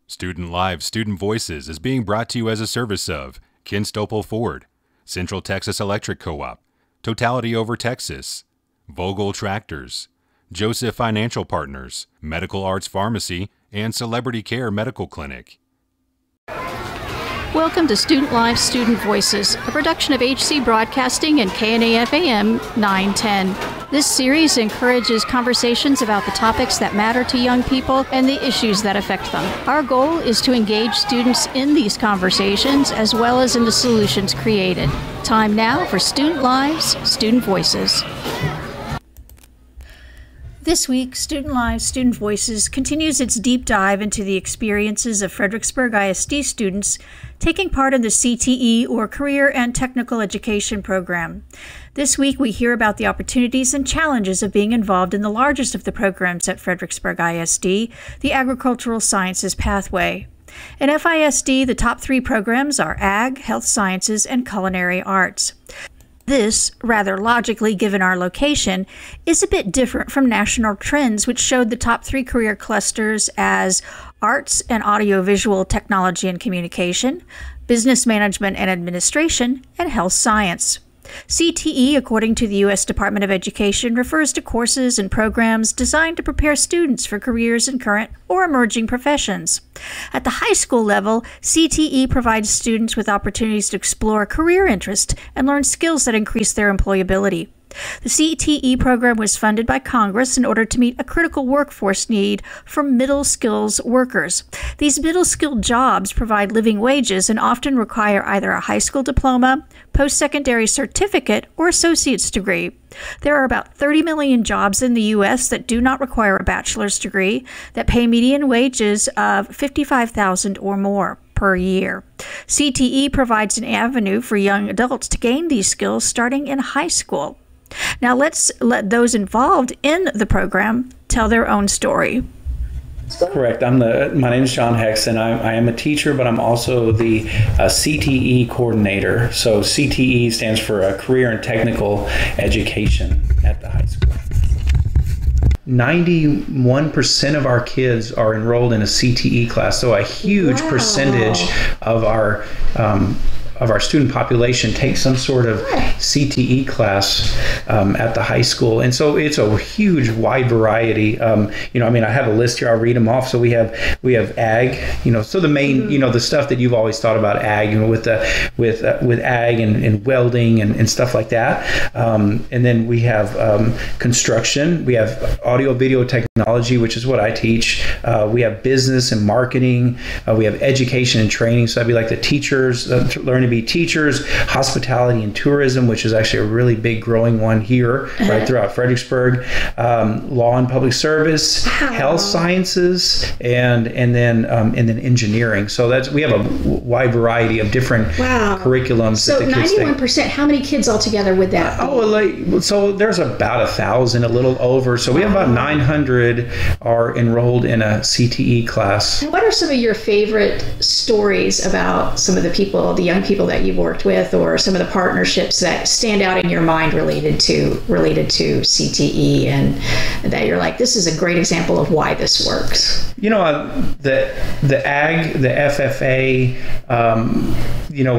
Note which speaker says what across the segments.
Speaker 1: Student Live, Student Voices is being brought to you as a service of Ken Stopel Ford, Central Texas Electric Co-op, Totality Over Texas, Vogel Tractors, Joseph Financial Partners, Medical Arts Pharmacy, and Celebrity Care Medical Clinic.
Speaker 2: Welcome to Student Live, Student Voices, a production of HC Broadcasting and KNAF AM 910. This series encourages conversations about the topics that matter to young people and the issues that affect them. Our goal is to engage students in these conversations as well as in the solutions created. Time now for Student Lives, Student Voices. This week, Student Lives, Student Voices continues its deep dive into the experiences of Fredericksburg ISD students taking part in the CTE, or Career and Technical Education program. This week, we hear about the opportunities and challenges of being involved in the largest of the programs at Fredericksburg ISD, the Agricultural Sciences Pathway. In FISD, the top three programs are Ag, Health Sciences, and Culinary Arts. This, rather logically given our location, is a bit different from national trends which showed the top three career clusters as Arts and Audiovisual Technology and Communication, Business Management and Administration, and Health Science. CTE, according to the U.S. Department of Education, refers to courses and programs designed to prepare students for careers in current or emerging professions. At the high school level, CTE provides students with opportunities to explore career interest and learn skills that increase their employability. The CTE program was funded by Congress in order to meet a critical workforce need for middle skills workers. These middle skilled jobs provide living wages and often require either a high school diploma, post-secondary certificate, or associate's degree. There are about 30 million jobs in the U.S. that do not require a bachelor's degree that pay median wages of $55,000 or more per year. CTE provides an avenue for young adults to gain these skills starting in high school. Now let's let those involved in the program tell their own story.
Speaker 3: Correct. My name is John Hex, and I am a teacher, but I'm also the CTE coordinator. So CTE stands for Career and Technical Education at the high school. 91% of our kids are enrolled in a CTE class, so a huge percentage of our student population takes some sort of CTE class at the high school. And so it's a huge, wide variety. I have a list here. I'll read them off. So we have ag, so the main, the stuff that you've always thought about ag, with ag and welding and stuff like that. And then we have construction. We have audio video technology, which is what I teach. We have business and marketing. We have education and training. So that'd be like the teachers, learn to be teachers, hospitality and tourism, which is actually a really big growing one here right throughout Fredericksburg, law and public service, health sciences, and then engineering. So we have a wide variety of different curriculums.
Speaker 2: So
Speaker 3: that the kids
Speaker 2: 91%, how many kids altogether would that be?
Speaker 3: So there's about 1,000, a little over. So we have about 900 are enrolled in a CTE class.
Speaker 2: And what are some of your favorite stories about some of the young people that you've worked with, or some of the partnerships that stand out in your mind related to CTE, and that you're like, this is a great example of why this works?
Speaker 3: The ag, the FFA,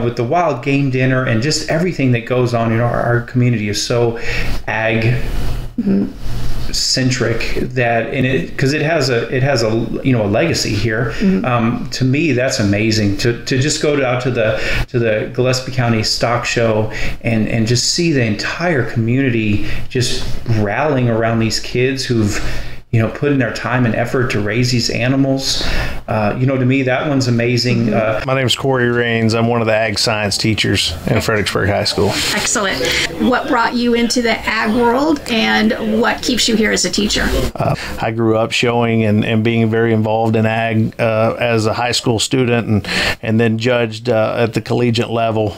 Speaker 3: with the wild game dinner and just everything that goes on in our community is so ag centric that because it has a legacy here. To me, that's amazing to just go out to the Gillespie County Stock Show and just see the entire community just rallying around these kids who've put in their time and effort to raise these animals. To me, that one's amazing.
Speaker 4: My name is Corey Raines. I'm one of the ag science teachers in Fredericksburg High School.
Speaker 2: Excellent. What brought you into the ag world, and what keeps you here as a teacher?
Speaker 4: I grew up showing and being very involved in ag as a high school student, and then judged at the collegiate level,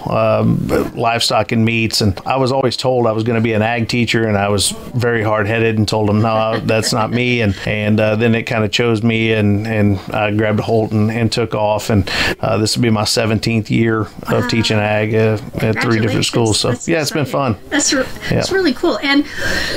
Speaker 4: livestock and meats. And I was always told I was going to be an ag teacher, and I was very hard-headed and told them, no, that's not me. And then it kind of chose me, and I grabbed a hold and took off. And this will be my 17th year of teaching ag at 3 different schools. So yeah, it's been fun.
Speaker 2: That's really cool. And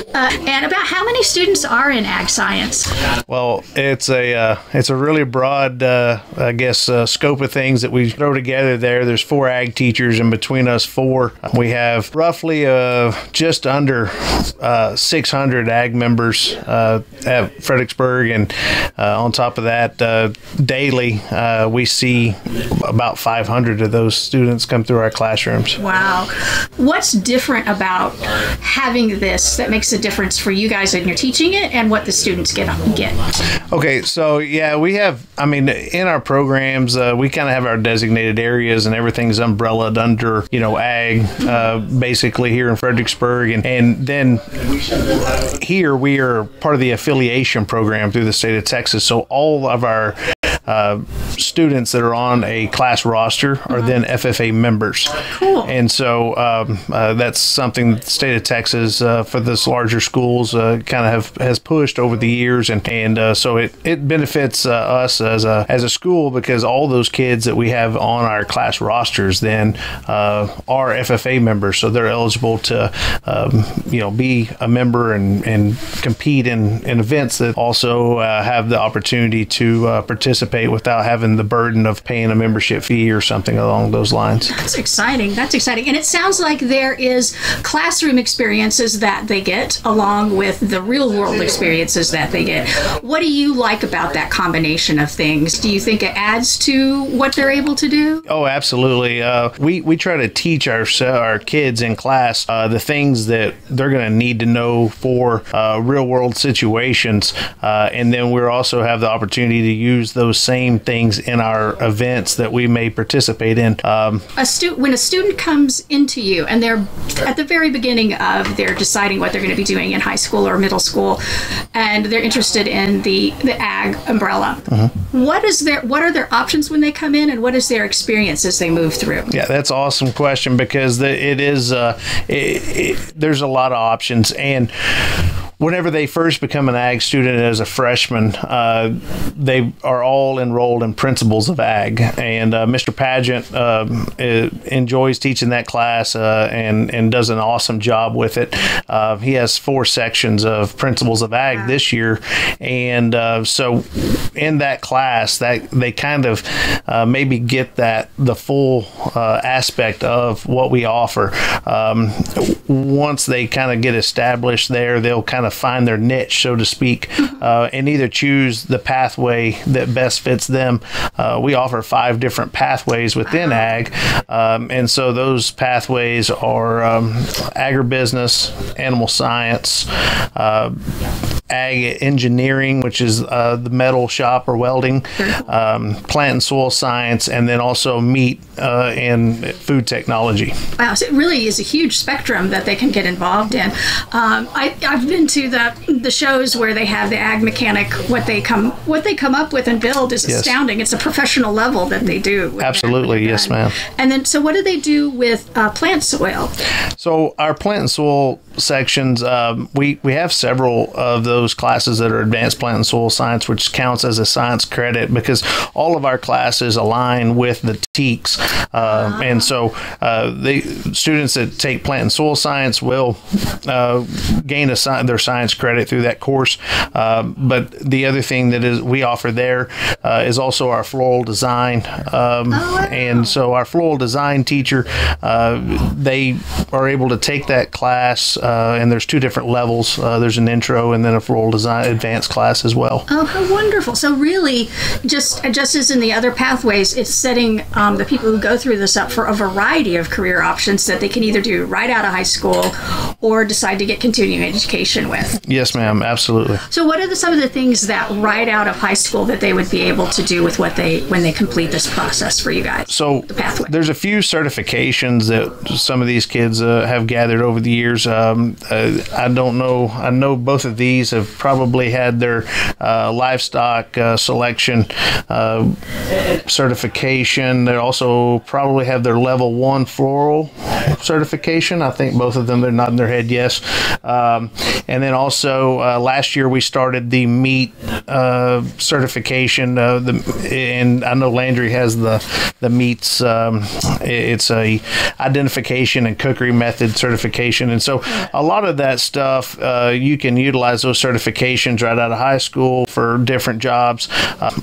Speaker 2: about how many students are in ag science?
Speaker 4: Well, it's a really broad, I guess, scope of things that we throw together there. There's 4 ag teachers, and between us 4, we have roughly just under 600 ag members at Fredericksburg, and on top of that, daily we see about 500 of those students come through our classrooms.
Speaker 2: Wow. What's different about having this that makes a difference for you guys when you're teaching it and what the students get?
Speaker 4: Okay, so yeah, we have, in our programs, we kind of have our designated areas, and everything's umbrellaed under, ag, basically here in Fredericksburg. And then here we are part of the affiliation program through the state of Texas. So all of our students that are on a class roster are then FFA members.
Speaker 2: Cool.
Speaker 4: And so that's something that the state of Texas for this larger schools kind of has pushed over the years, and so it benefits us as a school, because all those kids that we have on our class rosters then are FFA members, so they're eligible to be a member and compete in events that also have the opportunity to participate without having the burden of paying a membership fee or something along those lines.
Speaker 2: That's exciting. And it sounds like there is classroom experiences that they get along with the real world experiences that they get. What do you like about that combination of things? Do you think it adds to what they're able to do?
Speaker 4: Oh, absolutely. We try to teach our kids in class the things that they're going to need to know for real world situations, and then we also have the opportunity to use those same things in our events that we may participate in.
Speaker 2: When a student comes into you and they're at the very beginning of their deciding what they're going to be doing in high school or middle school, and they're interested in the ag umbrella, what are their options when they come in, and what is their experience as they move through?
Speaker 4: Yeah, that's an awesome question, because there's a lot of options. And whenever they first become an ag student as a freshman, they are all enrolled in Principles of Ag, and Mr. Pageant enjoys teaching that class and does an awesome job with it. He has 4 sections of Principles of Ag this year, and so in that class, that they kind of maybe get the full aspect of what we offer. Once they kind of get established there, they'll kind of find their niche, so to speak, and either choose the pathway that best fits them. We offer 5 different pathways within ag, and so those pathways are agribusiness, animal science, ag engineering, which is the metal shop or welding, plant and soil science, and then also meat and food technology. Wow,
Speaker 2: so it really is a huge spectrum that they can get involved in. I've been to the shows where they have the ag mechanic. What they come up with and build is astounding. It's a professional level that they do.
Speaker 4: Absolutely, yes, ma'am.
Speaker 2: And then, so what do they do with plant soil?
Speaker 4: So our plant and soil sections, we have several of those classes that are advanced plant and soil science, which counts as a science credit, because all of our classes align with the TEKS, and so the students that take plant and soil science will gain their science credit through that course. But the other thing that is we offer there is also our floral design, and so our floral design teacher, they are able to take that class, and there's 2 different levels. There's an intro and then a floral design advanced class as well.
Speaker 2: Oh, how wonderful. So really, just as in the other pathways, it's setting the people who go through this up for a variety of career options that they can either do right out of high school or decide to get continuing education with.
Speaker 4: Yes, ma'am, absolutely.
Speaker 2: So what are some of the things that right out of high school that they would be able to do with when they complete this process for you guys?
Speaker 4: So there's a few certifications that some of these kids have gathered over the years. I don't know. I know both of these have probably had their livestock selection certification. They also probably have their level 1 floral certification. I think both of them, they're nodding their head, yes. And then also last year we started the meat certification. And I know Landry has the meats. It's a identification and cookery method certification, and so a lot of that stuff you can utilize those certifications right out of high school for different jobs.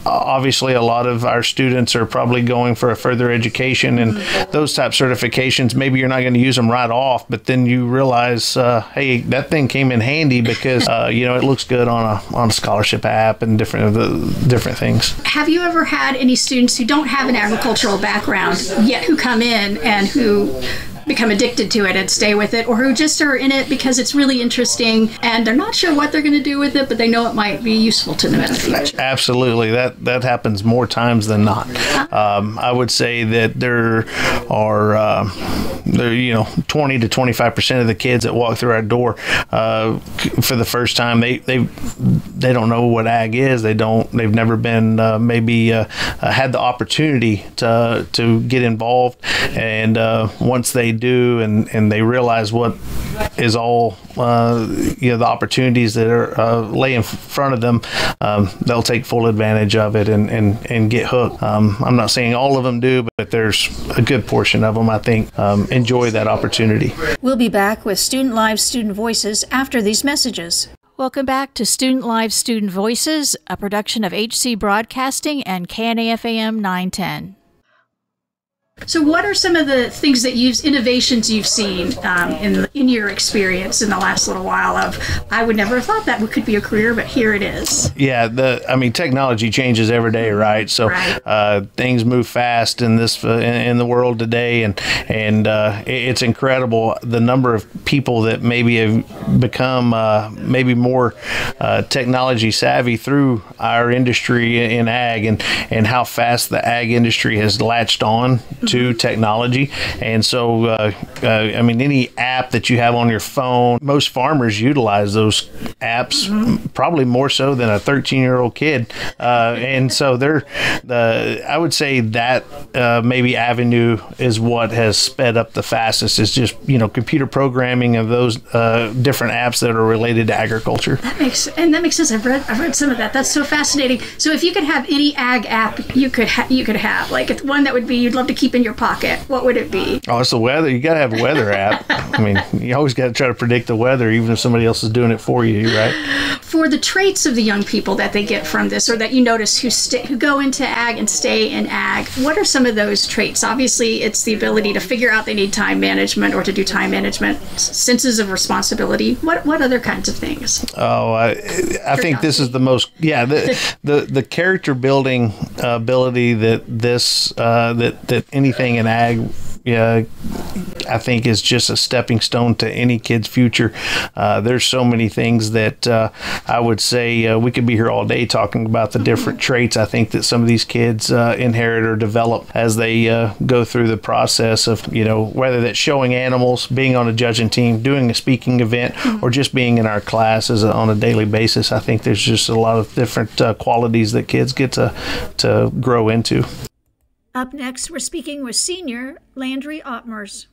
Speaker 4: Obviously, a lot of our students are probably going for a further education, and those type certifications, maybe you're not going to use them right off, but then you realize, hey, that thing came in handy because it looks good on a scholarship app and different things.
Speaker 2: Have you ever had any students who don't have an agricultural background yet who come in and who become addicted to it and stay with it, or who just are in it because it's really interesting and they're not sure what they're going to do with it, but they know it might be useful to them in the future?
Speaker 4: Absolutely. That happens more times than not. I would say that there are 20 to 25% of the kids that walk through our door for the first time, they don't know what ag is. They've never been had the opportunity to get involved, and once they do and they realize what is all the opportunities that are lay in front of them, they'll take full advantage of it and get hooked. I'm not saying all of them do, but there's a good portion of them, I think, enjoy that opportunity.
Speaker 2: We'll be back with Student Live Student Voices after these messages. Welcome back to Student Live Student Voices, a production of HC Broadcasting and KNAF-AM 910. So what are some of the things innovations you've seen in your experience in the last little while of, I would never have thought that could be a career, but here it is?
Speaker 4: Yeah, technology changes every day, right? So things move fast in the world today, and it's incredible the number of people that maybe have become maybe more technology savvy through our industry in ag, and how fast the ag industry has latched on to technology. And so any app that you have on your phone, most farmers utilize those apps probably more so than a 13-year-old kid, and so I would say that maybe avenue is what has sped up the fastest, is just computer programming of those different apps that are related to agriculture.
Speaker 2: That makes sense. I've read some of that. That's so fascinating. So if you could have any ag app you could have, like it's one that would be you'd love to keep in your pocket, what would it be?
Speaker 4: Oh, it's the weather. You got to have a weather app. I mean, you always got to try to predict the weather, even if somebody else is doing it for you, right?
Speaker 2: For the traits of the young people that they get from this, or that you notice who go into ag and stay in ag, what are some of those traits? Obviously, it's the ability to figure out they need time management or to do time management, senses of responsibility. What other kinds of things?
Speaker 4: Oh, I think this is the most, the character building ability that anything in ag, I think is just a stepping stone to any kid's future. There's so many things that I would say we could be here all day talking about the different traits I think that some of these kids inherit or develop as they go through the process of, whether that's showing animals, being on a judging team, doing a speaking event, or just being in our classes on a daily basis. I think there's just a lot of different qualities that kids get to grow into.
Speaker 2: Up next, we're speaking with senior Landry Ottmers.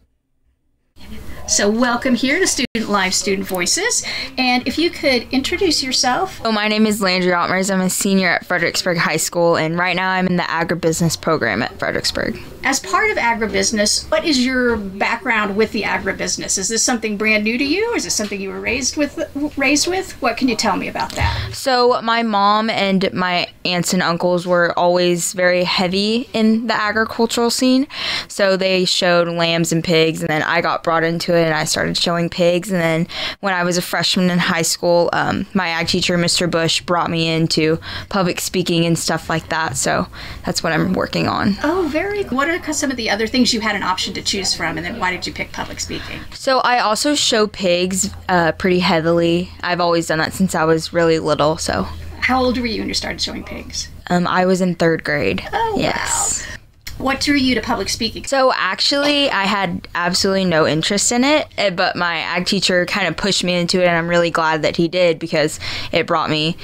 Speaker 2: So welcome here to Student Live Student Voices, and if you could introduce yourself.
Speaker 5: My name is Landry Ottmers. I'm a senior at Fredericksburg High School, and right now I'm in the agribusiness program at Fredericksburg.
Speaker 2: As part of agribusiness, what is your background with the agribusiness? Is this something brand new to you? Is this something you were raised with? What can you tell me about that?
Speaker 5: So my mom and my aunts and uncles were always very heavy in the agricultural scene. So they showed lambs and pigs, and then I got brought into it and I started showing pigs. And then when I was a freshman in high school, my ag teacher, Mr. Bush, brought me into public speaking and stuff like that. So that's what I'm working on.
Speaker 2: Oh, very good. What are some of the other things you had an option to choose from, and then why did you pick public speaking?
Speaker 5: So I also show pigs pretty heavily. I've always done that since I was really little. So
Speaker 2: how old were you when you started showing pigs?
Speaker 5: I was in 3rd grade.
Speaker 2: Oh,
Speaker 5: yes.
Speaker 2: Wow. What drew you to public speaking?
Speaker 5: So actually, I had absolutely no interest in it, but my ag teacher kind of pushed me into it, and I'm really glad that he did, because it brought me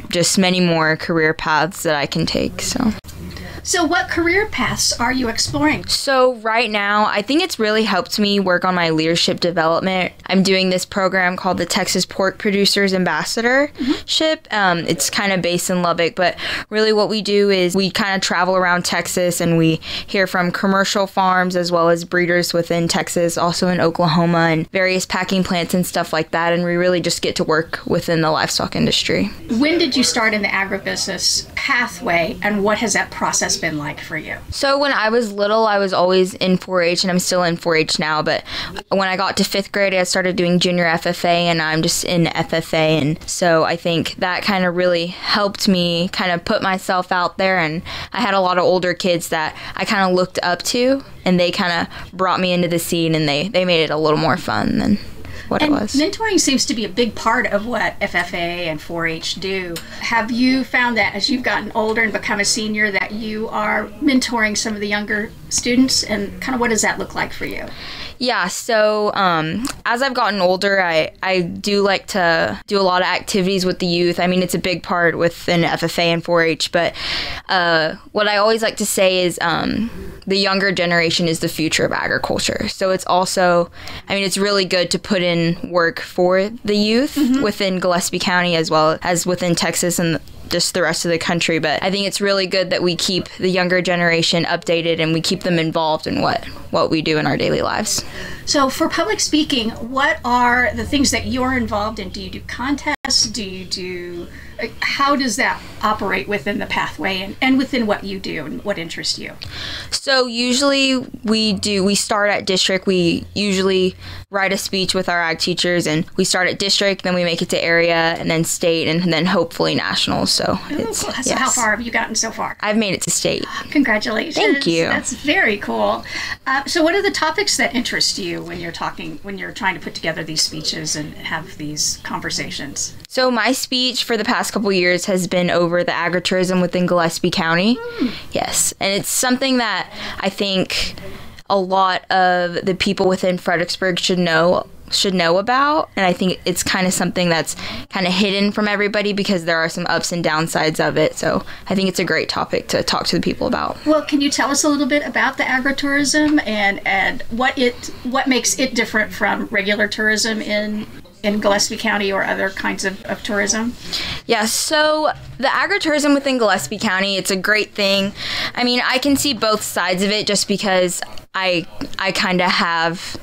Speaker 5: just many more career paths that I can take. So
Speaker 2: So what career paths are you exploring?
Speaker 5: So right now, I think it's really helped me work on my leadership development. I'm doing this program called the Texas Pork Producers Ambassadorship. It's kind of based in Lubbock, but really what we do is we kind of travel around Texas and we hear from commercial farms as well as breeders within Texas, also in Oklahoma, and various packing plants and stuff like that. And we really just get to work within the livestock industry.
Speaker 2: When did you start in the agribusiness pathway, and what has that process been like for you?
Speaker 5: So when I was little, I was always in 4-H, and I'm still in 4-H now, but when I got to 5th grade, I started doing junior FFA, and I'm just in FFA, and so I think that kind of really helped me kind of put myself out there, and I had a lot of older kids that I kind of looked up to, and they kind of brought me into the scene, and they made it a little more fun than what it was.
Speaker 2: Mentoring seems to be a big part of what FFA and 4-H do. Have you found that as you've gotten older and become a senior that you are mentoring some of the younger students, and kind of what does that look like for you?
Speaker 5: Yeah, so as I've gotten older, I do like to do a lot of activities with the youth. I mean, it's a big part within FFA and 4-H, but what I always like to say is the younger generation is the future of agriculture. So it's also, I mean, it's really good to put in work for the youth within Gillespie County as well as within Texas and just the rest of the country. But I think it's really good that we keep the younger generation updated and we keep them involved in what we do in our daily lives.
Speaker 2: So for public speaking, what are the things that you're involved in? Do you do contests? How does that operate within the pathway and within what you do and what interests you?
Speaker 5: So usually we start at district. We usually write a speech with our ag teachers, and we start at district, then we make it to area, and then state, and then hopefully national. So
Speaker 2: So how far have you gotten so far?
Speaker 5: I've made it to state.
Speaker 2: Congratulations.
Speaker 5: Thank you.
Speaker 2: That's very cool. So what are the topics that interest you when you're trying to put together these speeches and have these conversations?
Speaker 5: So my speech for the past couple years has been over the agritourism within Gillespie County. Yes, and it's something that I think a lot of the people within Fredericksburg should know about, and I think it's kind of something that's kind of hidden from everybody because there are some ups and downsides of it. So I think it's a great topic to talk to the people about.
Speaker 2: Well, can you tell us a little bit about the agritourism and what makes it different from regular tourism in Gillespie County or other kinds of tourism?
Speaker 5: Yeah, so the agritourism within Gillespie County, it's a great thing. I mean, I can see both sides of it just because I kind of have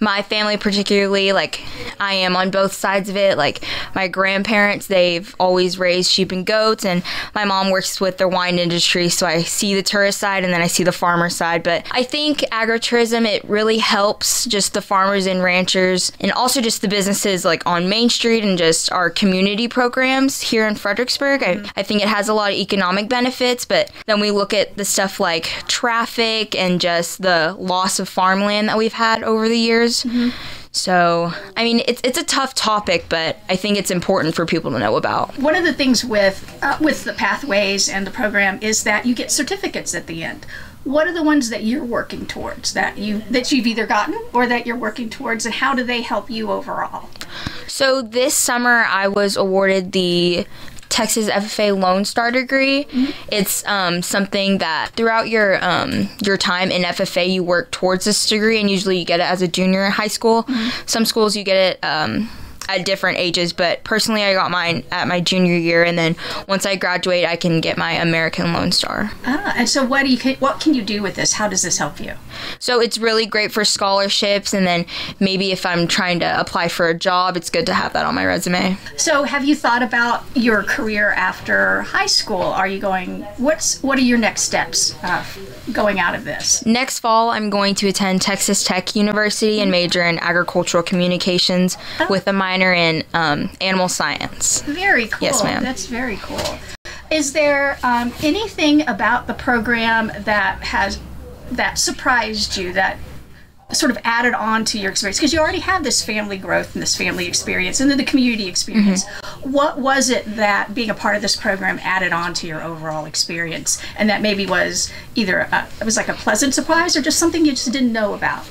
Speaker 5: my family, particularly, like, I am on both sides of it. Like, my grandparents, they've always raised sheep and goats, and my mom works with the wine industry, so I see the tourist side and then I see the farmer side. But I think agritourism, it really helps just the farmers and ranchers, and also just the businesses like on Main Street and just our community programs here in Fredericksburg. I think it has a lot of economic benefits, but then we look at the stuff like traffic and just the loss of farmland that we've had over the years. So, I mean, it's a tough topic, but I think it's important for people to know about.
Speaker 2: One of the things with the pathways and the program is that you get certificates at the end. What are the ones that you're working towards, that you've either gotten or that you're working towards, and how do they help you overall?
Speaker 5: So this summer I was awarded the Texas FFA Lone Star degree. It's something that throughout your time in FFA you work towards this degree, and usually you get it as a junior in high school. Some schools you get it at different ages, but personally I got mine at my junior year, and then once I graduate I can get my American Lone Star.
Speaker 2: And so what can you do with this? How does this help you?
Speaker 5: So it's really great for scholarships, and then maybe if I'm trying to apply for a job, it's good to have that on my resume.
Speaker 2: So have you thought about your career after high school? What are your next steps going out of this?
Speaker 5: Next fall I'm going to attend Texas Tech University and major in agricultural communications with a minor in animal science.
Speaker 2: Very cool.
Speaker 5: Yes, ma'am.
Speaker 2: That's very cool. Is there anything about the program that surprised you, that sort of added on to your experience? Because you already have this family growth and this family experience and then the community experience. What was it that being a part of this program added on to your overall experience, and that maybe was either it was like a pleasant surprise or just something you just didn't know about?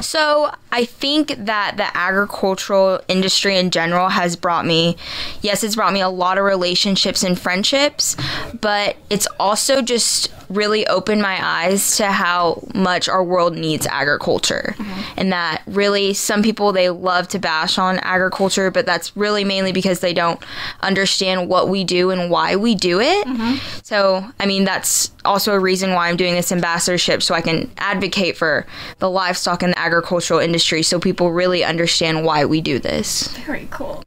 Speaker 5: So I think that the agricultural industry in general has brought me, it's brought me a lot of relationships and friendships, but it's also just really opened my eyes to how much our world needs agriculture. And that really some people, they love to bash on agriculture, but that's really mainly because they don't understand what we do and why we do it. So, I mean, that's also a reason why I'm doing this ambassadorship, so I can advocate for the livestock and the agricultural industry so people really understand why we do this.
Speaker 2: Very cool.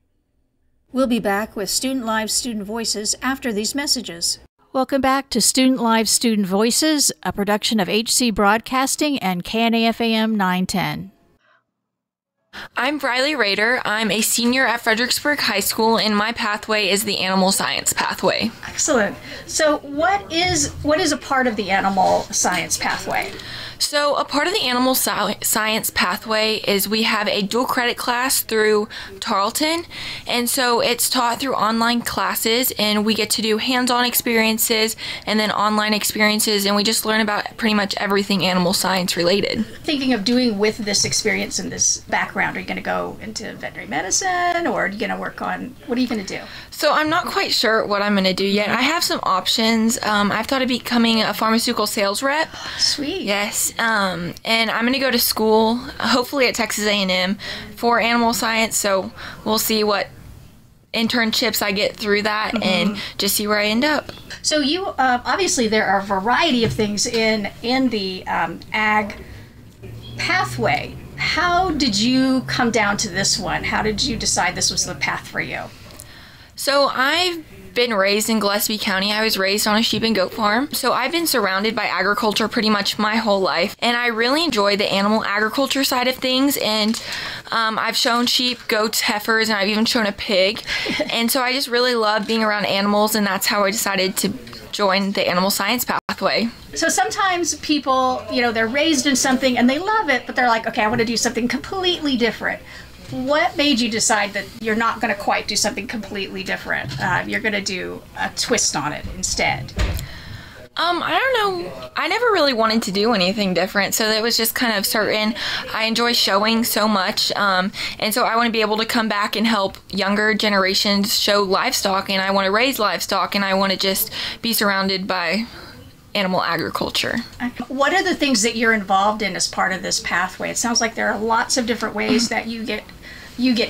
Speaker 2: We'll be back with Student Live Student Voices after these messages. Welcome back to Student Live Student Voices, a production of HC Broadcasting and KNAF-AM 910.
Speaker 6: I'm Briley Rader. I'm a senior at Fredericksburg High School, and my pathway is the animal science pathway.
Speaker 2: Excellent. So what is a part of the animal science pathway?
Speaker 6: So a part of the animal science pathway is we have a dual credit class through Tarleton, and so it's taught through online classes, and we get to do hands-on experiences and then online experiences, and we just learn about pretty much everything animal science related.
Speaker 2: Thinking of doing with this experience and this background, are you going to go into veterinary medicine, or are you going to work on, what are you going to do?
Speaker 6: So I'm not quite sure what I'm going to do yet. I have some options. I've thought of becoming a pharmaceutical sales rep.
Speaker 2: Sweet.
Speaker 6: Yes. And I'm going to go to school, hopefully at Texas A&M, for animal science. So we'll see what internships I get through that and just see where I end up.
Speaker 2: So you, obviously there are a variety of things in the ag pathway. How did you come down to this one? How did you decide this was the path for you?
Speaker 6: So I've been raised in Gillespie County. I was raised on a sheep and goat farm. So I've been surrounded by agriculture pretty much my whole life. And I really enjoy the animal agriculture side of things. And I've shown sheep, goats, heifers, and I've even shown a pig. And so I just really love being around animals, and that's how I decided to join the animal science pathway.
Speaker 2: So sometimes people, they're raised in something and they love it, but they're like, okay, I want to do something completely different. What made you decide that you're not going to quite do something completely different? You're going to do a twist on it instead?
Speaker 6: I don't know. I never really wanted to do anything different, so it was just kind of certain. I enjoy showing so much, and so I want to be able to come back and help younger generations show livestock, and I want to raise livestock, and I want to just be surrounded by animal agriculture.
Speaker 2: What are the things that you're involved in as part of this pathway? It sounds like there are lots of different ways that you get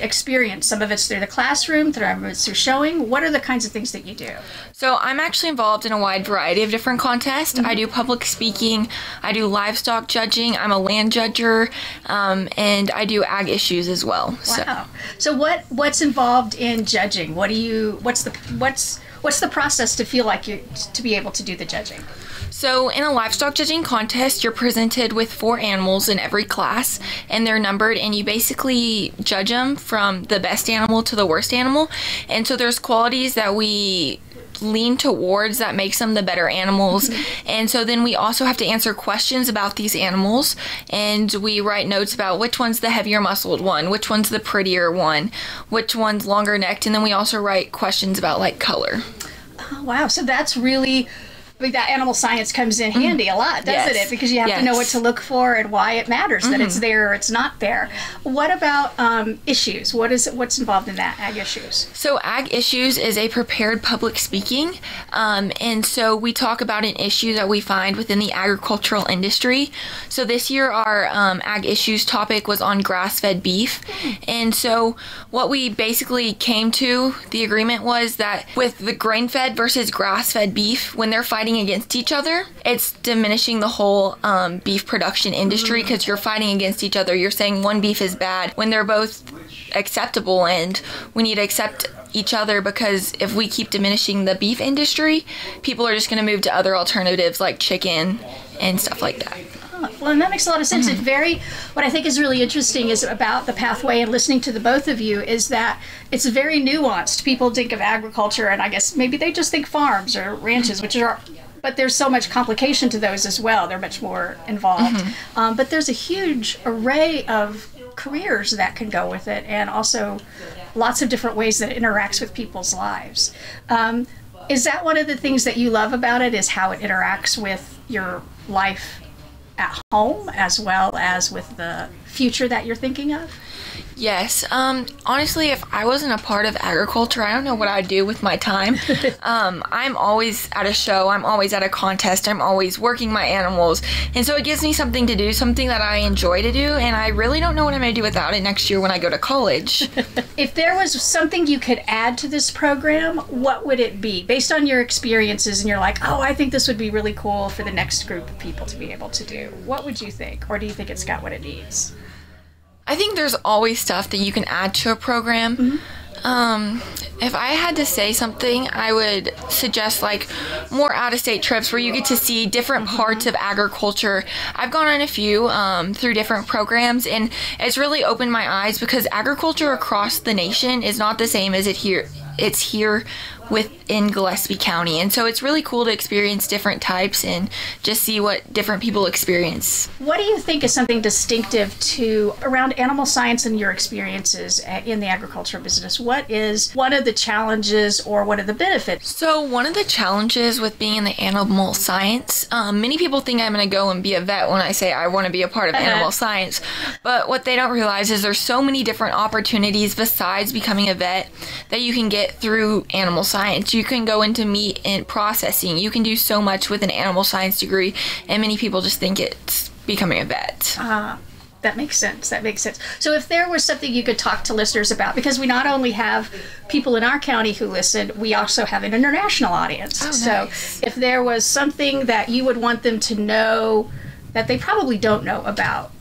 Speaker 2: experience. Some of it's through the classroom, some of it's through showing. What are the kinds of things that you do?
Speaker 6: So I'm actually involved in a wide variety of different contests. I do public speaking, I do livestock judging, I'm a land judger, and I do ag issues as well.
Speaker 2: Wow. So what's involved in judging? What's the process to feel like to be able to do the judging?
Speaker 6: So in a livestock judging contest, you're presented with 4 animals in every class, and they're numbered, and you basically judge them from the best animal to the worst animal. And so there's qualities that we lean towards that makes them the better animals. And so then we also have to answer questions about these animals, and we write notes about which one's the heavier muscled one, which one's the prettier one, which one's longer necked, and then we also write questions about like color.
Speaker 2: Oh, wow. So that's really... that animal science comes in handy a lot, doesn't it? Because you have to know what to look for and why it matters that it's there or it's not there. What about issues? What's involved in that, ag issues?
Speaker 6: So ag issues is a prepared public speaking, and so we talk about an issue that we find within the agricultural industry. So this year our ag issues topic was on grass-fed beef, and so what we basically came to the agreement was that with the grain-fed versus grass-fed beef, when they're fighting against each other, it's diminishing the whole beef production industry because you're fighting against each other. You're saying one beef is bad when they're both acceptable, and we need to accept each other, because if we keep diminishing the beef industry, people are just going to move to other alternatives like chicken and stuff like that.
Speaker 2: Well, and that makes a lot of sense. What I think is really interesting is about the pathway, and listening to the both of you, is that it's very nuanced. People think of agriculture, and I guess maybe they just think farms or ranches, but there's so much complication to those as well. They're much more involved. But there's a huge array of careers that can go with it, and also lots of different ways that it interacts with people's lives. Is that one of the things that you love about it, is how it interacts with your life at home as well as with the future that you're thinking of?
Speaker 6: Yes. Honestly, if I wasn't a part of agriculture, I don't know what I'd do with my time. I'm always at a show. I'm always at a contest. I'm always working my animals. And so it gives me something to do, something that I enjoy to do. And I really don't know what I'm going to do without it next year when I go to college.
Speaker 2: If there was something you could add to this program, what would it be? Based on your experiences and you're like, oh, I think this would be really cool for the next group of people to be able to do. What would you think? Or do you think it's got what it needs?
Speaker 6: I think there's always stuff that you can add to a program. If I had to say something, I would suggest like more out-of-state trips where you get to see different parts of agriculture. I've gone on a few through different programs, and it's really opened my eyes because agriculture across the nation is not the same as it's here within Gillespie County. And so it's really cool to experience different types and just see what different people experience.
Speaker 2: What do you think is something distinctive to around animal science and your experiences in the agriculture business? What is one of the challenges or what are the benefits?
Speaker 6: So one of the challenges with being in the animal science, many people think I'm going to go and be a vet when I say I want to be a part of animal science. But what they don't realize is there's so many different opportunities besides becoming a vet that you can get through animal science. You can go into meat and processing. You can do so much with an animal science degree, and many people just think it's becoming a vet.
Speaker 2: That makes sense. That makes sense. So if there was something you could talk to listeners about, because we not only have people in our county who listen, we also have an international audience.
Speaker 6: Oh, nice.
Speaker 2: So if there was something that you would want them to know that they probably don't know about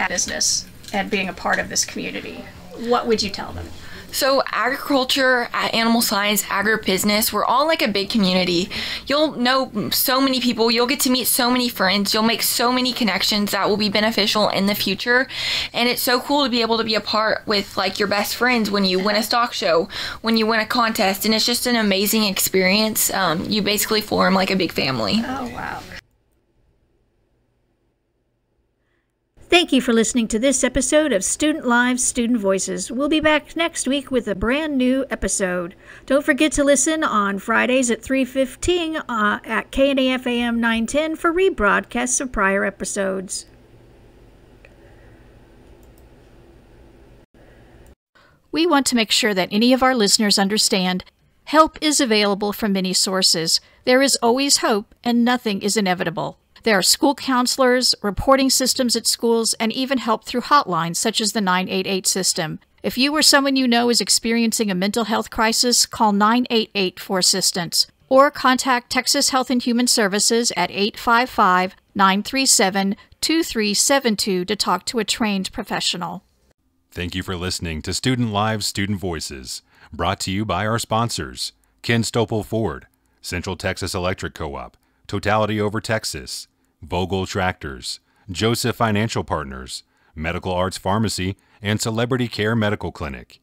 Speaker 2: business and being a part of this community, what would you tell them?
Speaker 6: So agriculture, animal science, agribusiness, we're all like a big community. You'll know so many people. You'll get to meet so many friends. You'll make so many connections that will be beneficial in the future. And it's so cool to be able to be a part with like your best friends when you win a stock show, when you win a contest. And it's just an amazing experience. You basically form like a big family.
Speaker 2: Oh, wow.
Speaker 7: Thank you for listening to this episode of Student Lives, Student Voices. We'll be back next week with a brand new episode. Don't forget to listen on Fridays at 3:15 at KNAF AM 910 for rebroadcasts of prior episodes. We want to make sure that any of our listeners understand help is available from many sources. There is always hope, and nothing is inevitable. There are school counselors, reporting systems at schools, and even help through hotlines such as the 988 system. If you or someone you know is experiencing a mental health crisis, call 988 for assistance, or contact Texas Health and Human Services at 855-937-2372 to talk to a trained professional.
Speaker 1: Thank you for listening to Student Lives, Student Voices, brought to you by our sponsors, Ken Stopel Ford, Central Texas Electric Co-op, Totality Over Texas, Vogel Tractors, Joseph Financial Partners, Medical Arts Pharmacy, and Celebrity Care Medical Clinic.